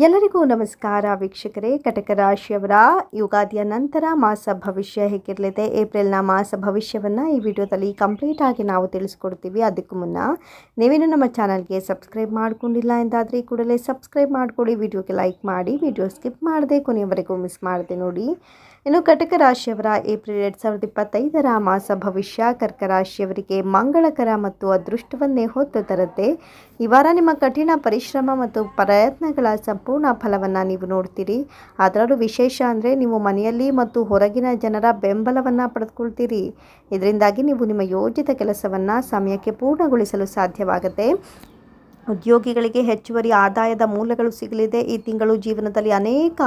ಎಲ್ಲರಿಗೂ ನಮಸ್ಕಾರ ವೀಕ್ಷಕರೇ. ಕಟಕ ರಾಶಿಯವರ ಯುಗಾದಿಯ ನಂತರ ಮಾಸ ಭವಿಷ್ಯ ಹೇಗಿರಲಿದೆ, ಏಪ್ರಿಲ್ನ ಮಾಸ ಭವಿಷ್ಯವನ್ನು ಈ ವಿಡಿಯೋದಲ್ಲಿ ಕಂಪ್ಲೀಟ್ ಆಗಿ ನಾವು ತಿಳಿಸ್ಕೊಡ್ತೀವಿ. ಅದಕ್ಕೂ ಮುನ್ನ ನೀವೇನು ನಮ್ಮ ಚಾನಲ್ಗೆ ಸಬ್ಸ್ಕ್ರೈಬ್ ಮಾಡ್ಕೊಂಡಿಲ್ಲ ಎಂದಾದರೆ ಕೂಡಲೇ ಸಬ್ಸ್ಕ್ರೈಬ್ ಮಾಡಿಕೊಡಿ, ವಿಡಿಯೋಗೆ ಲೈಕ್ ಮಾಡಿ, ವಿಡಿಯೋ ಸ್ಕಿಪ್ ಮಾಡದೆ ಕೊನೆಯವರೆಗೂ ಮಿಸ್ ಮಾಡದೆ ನೋಡಿ. ಇನ್ನು ಕಟಕ ರಾಶಿಯವರ ಏಪ್ರಿಲ್ 2025ರ ಮಾಸ ಭವಿಷ್ಯ ಕರ್ಕ ರಾಶಿಯವರಿಗೆ ಮಂಗಳಕರ ಮತ್ತು ಅದೃಷ್ಟವನ್ನೇ ಹೊತ್ತು ತರುತ್ತೆ. ಈ ವಾರ ನಿಮ್ಮ ಕಠಿಣ ಪರಿಶ್ರಮ ಮತ್ತು ಪ್ರಯತ್ನಗಳ ಸಂಪೂರ್ಣ ಫಲವನ್ನು ನೀವು ನೋಡ್ತೀರಿ. ಅದರಲ್ಲೂ ವಿಶೇಷ ಅಂದರೆ ನೀವು ಮನೆಯಲ್ಲಿ ಮತ್ತು ಹೊರಗಿನ ಜನರ ಬೆಂಬಲವನ್ನು ಪಡೆದುಕೊಳ್ತೀರಿ. ಇದರಿಂದಾಗಿ ನೀವು ನಿಮ್ಮ ಯೋಜಿತ ಕೆಲಸವನ್ನು ಸಮಯಕ್ಕೆ ಪೂರ್ಣಗೊಳಿಸಲು ಸಾಧ್ಯವಾಗುತ್ತೆ. ಉದ್ಯೋಗಿಗಳಿಗೆ ಹೆಚ್ಚುವರಿ ಆದಾಯದ ಮೂಲಗಳು ಸಿಗಲಿದೆ. ಈ ತಿಂಗಳು ಜೀವನದಲ್ಲಿ ಅನೇಕ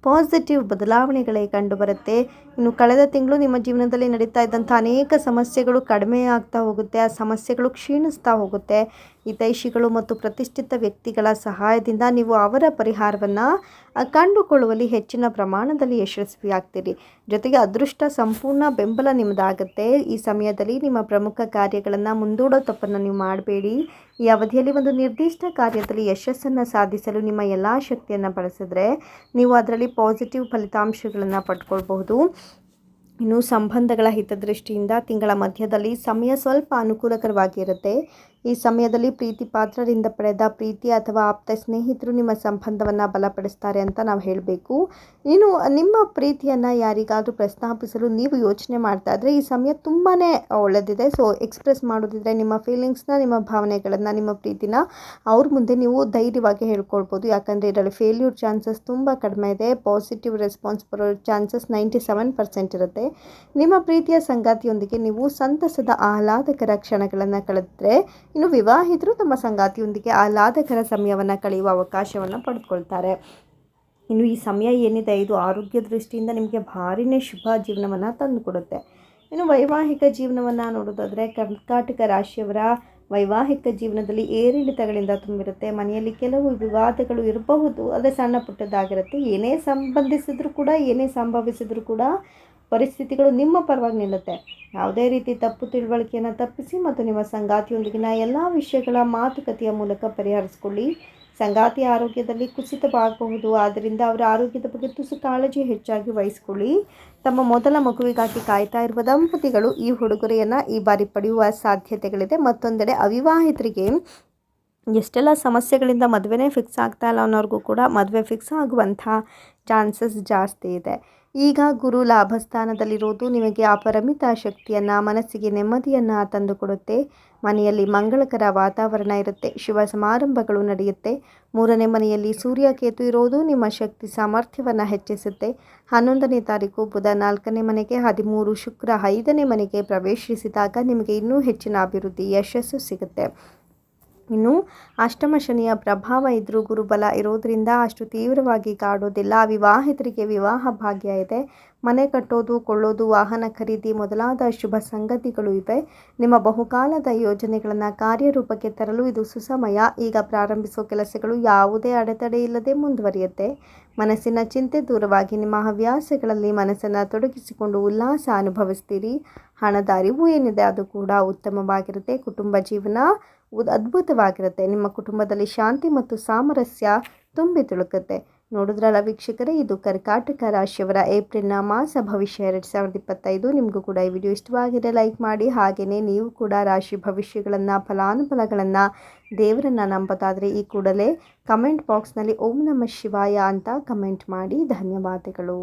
ಪಾಸಿಟಿವ್ ಬದಲಾವಣೆಗಳೇ ಕಂಡುಬರುತ್ತೆ. ಇನ್ನು ಕಳೆದ ತಿಂಗಳು ನಿಮ್ಮ ಜೀವನದಲ್ಲಿ ನಡೀತಾ ಇದ್ದಂಥ ಅನೇಕ ಸಮಸ್ಯೆಗಳು ಕಡಿಮೆ ಆಗ್ತಾ ಹೋಗುತ್ತೆ, ಆ ಸಮಸ್ಯೆಗಳು ಕ್ಷೀಣಿಸ್ತಾ ಹೋಗುತ್ತೆ. ಹಿತೈಷಿಗಳು ಮತ್ತು ಪ್ರತಿಷ್ಠಿತ ವ್ಯಕ್ತಿಗಳ ಸಹಾಯದಿಂದ ನೀವು ಅವರ ಪರಿಹಾರವನ್ನು ಕಂಡುಕೊಳ್ಳುವಲ್ಲಿ ಹೆಚ್ಚಿನ ಪ್ರಮಾಣದಲ್ಲಿ ಯಶಸ್ವಿಯಾಗ್ತೀರಿ. ಜೊತೆಗೆ ಅದೃಷ್ಟ ಸಂಪೂರ್ಣ ಬೆಂಬಲ ನಿಮ್ಮದಾಗುತ್ತೆ. ಈ ಸಮಯದಲ್ಲಿ ನಿಮ್ಮ ಪ್ರಮುಖ ಕಾರ್ಯಗಳನ್ನು ಮುಂದೂಡೋ ತಪ್ಪನ್ನು ನೀವು ಮಾಡಬೇಡಿ. ಈ ಅವಧಿಯಲ್ಲಿ ಒಂದು ನಿರ್ದಿಷ್ಟ ಕಾರ್ಯದಲ್ಲಿ ಯಶಸ್ಸನ್ನು ಸಾಧಿಸಲು ನಿಮ್ಮ ಎಲ್ಲ ಶಕ್ತಿಯನ್ನು ಬಳಸಿದ್ರೆ ನೀವು ಅದರಲ್ಲಿ ಪಾಸಿಟಿವ್ ಫಲಿತಾಂಶಗಳನ್ನು ಪಡ್ಕೊಳ್ಬಹುದು. ಇನ್ನು ಸಂಬಂಧಗಳ ಹಿತದೃಷ್ಟಿಯಿಂದ ತಿಂಗಳ ಮಧ್ಯದಲ್ಲಿ ಸಮಯ ಸ್ವಲ್ಪ ಅನುಕೂಲಕರವಾಗಿರುತ್ತೆ. ಈ ಸಮಯದಲ್ಲಿ ಪ್ರೀತಿ ಪಾತ್ರರಿಂದ ಪಡೆದ ಪ್ರೀತಿ ಅಥವಾ ಆಪ್ತ ಸ್ನೇಹಿತರು ನಿಮ್ಮ ಸಂಬಂಧವನ್ನು ಬಲಪಡಿಸ್ತಾರೆ ಅಂತ ನಾವು ಹೇಳಬೇಕು. ಇನ್ನು ನಿಮ್ಮ ಪ್ರೀತಿಯನ್ನು ಯಾರಿಗಾದರೂ ಪ್ರಸ್ತಾಪಿಸಲು ನೀವು ಯೋಚನೆ ಮಾಡ್ತಾ ಇದ್ದರೆ ಈ ಸಮಯ ತುಂಬಾ ಒಳ್ಳೆಯದಿದೆ. ಸೊ ಎಕ್ಸ್ಪ್ರೆಸ್ ಮಾಡೋದಿದ್ರೆ ನಿಮ್ಮ ಫೀಲಿಂಗ್ಸ್ನ, ನಿಮ್ಮ ಭಾವನೆಗಳನ್ನು, ನಿಮ್ಮ ಪ್ರೀತಿನ ಅವ್ರ ಮುಂದೆ ನೀವು ಧೈರ್ಯವಾಗಿ ಹೇಳ್ಕೊಳ್ಬೋದು. ಯಾಕಂದರೆ ಇದರಲ್ಲಿ ಫೇಲ್ಯೂರ್ ಚಾನ್ಸಸ್ ತುಂಬ ಕಡಿಮೆ ಇದೆ. ಪಾಸಿಟಿವ್ ರೆಸ್ಪಾನ್ಸ್ ಬರೋ ಚಾನ್ಸಸ್ 97% ಇರುತ್ತೆ. ನಿಮ್ಮ ಪ್ರೀತಿಯ ಸಂಗಾತಿಯೊಂದಿಗೆ ನೀವು ಸಂತಸದ ಆಹ್ಲಾದಕರ ಕ್ಷಣಗಳನ್ನು ಕಳೆದ್ರೆ, ಇನ್ನು ವಿವಾಹಿತರು ತಮ್ಮ ಸಂಗಾತಿಯೊಂದಿಗೆ ಆಹ್ಲಾದಕರ ಸಮಯವನ್ನು ಕಳೆಯುವ ಅವಕಾಶವನ್ನು ಪಡೆದುಕೊಳ್ತಾರೆ. ಇನ್ನು ಈ ಸಮಯ ಏನಿದೆ ಇದು ಆರೋಗ್ಯ ದೃಷ್ಟಿಯಿಂದ ನಿಮಗೆ ಭಾರಿನೇ ಶುಭ ಜೀವನವನ್ನು ತಂದುಕೊಡುತ್ತೆ. ಇನ್ನು ವೈವಾಹಿಕ ಜೀವನವನ್ನು ನೋಡೋದಾದರೆ ಕರ್ಕಾಟಕ ರಾಶಿಯವರ ವೈವಾಹಿಕ ಜೀವನದಲ್ಲಿ ಏರಿಳಿತಗಳಿಂದ ತುಂಬಿರುತ್ತೆ. ಮನೆಯಲ್ಲಿ ಕೆಲವು ವಿವಾದಗಳು ಇರಬಹುದು, ಅದೇ ಸಣ್ಣ ಪುಟ್ಟದಾಗಿರುತ್ತೆ. ಏನೇ ಸಂಭವಿಸಿದರೂ ಕೂಡ ಪರಿಸ್ಥಿತಿಗಳು ನಿಮ್ಮ ಪರವಾಗಿ ನಿಲ್ಲುತ್ತೆ. ಯಾವುದೇ ರೀತಿ ತಪ್ಪು ತಿಳುವಳಿಕೆಯನ್ನು ತಪ್ಪಿಸಿ ಮತ್ತು ನಿಮ್ಮ ಸಂಗಾತಿಯೊಂದಿಗಿನ ಎಲ್ಲ ವಿಷಯಗಳ ಮಾತುಕತೆಯ ಮೂಲಕ ಪರಿಹರಿಸಿಕೊಳ್ಳಿ. ಸಂಗಾತಿಯ ಆರೋಗ್ಯದಲ್ಲಿ ಕುಸಿತವಾಗಬಹುದು, ಆದ್ದರಿಂದ ಅವರ ಆರೋಗ್ಯದ ಬಗ್ಗೆ ತುಸು ಕಾಳಜಿ ಹೆಚ್ಚಾಗಿ ವಹಿಸಿಕೊಳ್ಳಿ. ತಮ್ಮ ಮೊದಲ ಮಗುವಿಗಾಗಿ ಕಾಯ್ತಾ ಇರುವ ದಂಪತಿಗಳು ಈ ಉಡುಗೊರೆಯನ್ನು ಈ ಬಾರಿ ಪಡೆಯುವ ಸಾಧ್ಯತೆಗಳಿದೆ. ಮತ್ತೊಂದೆಡೆ ಅವಿವಾಹಿತರಿಗೆ ಎಷ್ಟೆಲ್ಲ ಸಮಸ್ಯೆಗಳಿಂದ ಮದುವೆನೇ ಫಿಕ್ಸ್ ಆಗ್ತಾ ಇಲ್ಲ ಅನ್ನೋರಿಗೂ ಕೂಡ ಮದುವೆ ಫಿಕ್ಸ್ ಆಗುವಂಥ ಚಾನ್ಸಸ್ ಜಾಸ್ತಿ ಇದೆ. ಈಗ ಗುರು ಲಾಭಸ್ಥಾನದಲ್ಲಿರೋದು ನಿಮಗೆ ಅಪರಿಮಿತ ಶಕ್ತಿಯನ್ನು, ಮನಸ್ಸಿಗೆ ನೆಮ್ಮದಿಯನ್ನು ತಂದುಕೊಡುತ್ತೆ. ಮನೆಯಲ್ಲಿ ಮಂಗಳಕರ ವಾತಾವರಣ ಇರುತ್ತೆ, ಶುಭ ಸಮಾರಂಭಗಳು ನಡೆಯುತ್ತೆ. 3ನೇ ಮನೆಯಲ್ಲಿ ಸೂರ್ಯ ಕೇತು ಇರೋದು ನಿಮ್ಮ ಶಕ್ತಿ ಸಾಮರ್ಥ್ಯವನ್ನು ಹೆಚ್ಚಿಸುತ್ತೆ. 11ನೇ ತಾರೀಕು ಬುಧ 4ನೇ ಮನೆಗೆ, 13 ಶುಕ್ರ 5ನೇ ಮನೆಗೆ ಪ್ರವೇಶಿಸಿದಾಗ ನಿಮಗೆ ಇನ್ನೂ ಹೆಚ್ಚಿನ ಅಭಿವೃದ್ಧಿ ಯಶಸ್ಸು ಸಿಗುತ್ತೆ. ಇನ್ನು ಅಷ್ಟಮ ಶನಿಯ ಪ್ರಭಾವ ಇದ್ದರೂ ಗುರುಬಲ ಇರೋದರಿಂದ ಅಷ್ಟು ತೀವ್ರವಾಗಿ ಕಾಡೋದಿಲ್ಲ. ವಿವಾಹಿತರಿಗೆ ವಿವಾಹ ಭಾಗ್ಯ ಇದೆ. ಮನೆ ಕಟ್ಟೋದು, ಕೊಳ್ಳೋದು, ವಾಹನ ಖರೀದಿ ಮೊದಲಾದ ಶುಭ ಸಂಗತಿಗಳು ಇವೆ. ನಿಮ್ಮ ಬಹುಕಾಲದ ಯೋಜನೆಗಳನ್ನು ಕಾರ್ಯರೂಪಕ್ಕೆ ತರಲು ಇದು ಸುಸಮಯ. ಈಗ ಪ್ರಾರಂಭಿಸೋ ಕೆಲಸಗಳು ಯಾವುದೇ ಅಡೆತಡೆ ಇಲ್ಲದೆ ಮುಂದುವರಿಯುತ್ತೆ. ಮನಸ್ಸಿನ ಚಿಂತೆ ದೂರವಾಗಿ ನಿಮ್ಮ ಹವ್ಯಾಸಗಳಲ್ಲಿ ಮನಸ್ಸನ್ನು ತೊಡಗಿಸಿಕೊಂಡು ಉಲ್ಲಾಸ ಅನುಭವಿಸ್ತೀರಿ. ಹಣದ ಅರಿವು ಏನಿದೆ ಅದು ಕೂಡ ಉತ್ತಮವಾಗಿರುತ್ತೆ. ಕುಟುಂಬ ಜೀವನ ಅದ್ಭುತವಾಗಿರುತ್ತೆ. ನಿಮ್ಮ ಕುಟುಂಬದಲ್ಲಿ ಶಾಂತಿ ಮತ್ತು ಸಾಮರಸ್ಯ ತುಂಬಿ ತುಳುಕುತ್ತೆ. ನೋಡಿದ್ರಲ್ಲ ವೀಕ್ಷಕರೇ, ಇದು ಕರ್ಕಾಟಕ ರಾಶಿಯವರ ಏಪ್ರಿಲ್ನ ಮಾಸ ಭವಿಷ್ಯ 2025. ನಿಮಗೂ ಕೂಡ ಈ ವಿಡಿಯೋ ಇಷ್ಟವಾಗಿದೆ ಲೈಕ್ ಮಾಡಿ. ಹಾಗೆಯೇ ನೀವು ಕೂಡ ರಾಶಿ ಭವಿಷ್ಯಗಳನ್ನು, ಫಲಾನುಫಲಗಳನ್ನು, ದೇವರನ್ನು ನಂಬೋದಾದರೆ ಈ ಕೂಡಲೇ ಕಮೆಂಟ್ ಬಾಕ್ಸ್ನಲ್ಲಿ ಓಂ ನಮಃ ಶಿವಾಯ ಅಂತ ಕಮೆಂಟ್ ಮಾಡಿ. ಧನ್ಯವಾದಗಳು.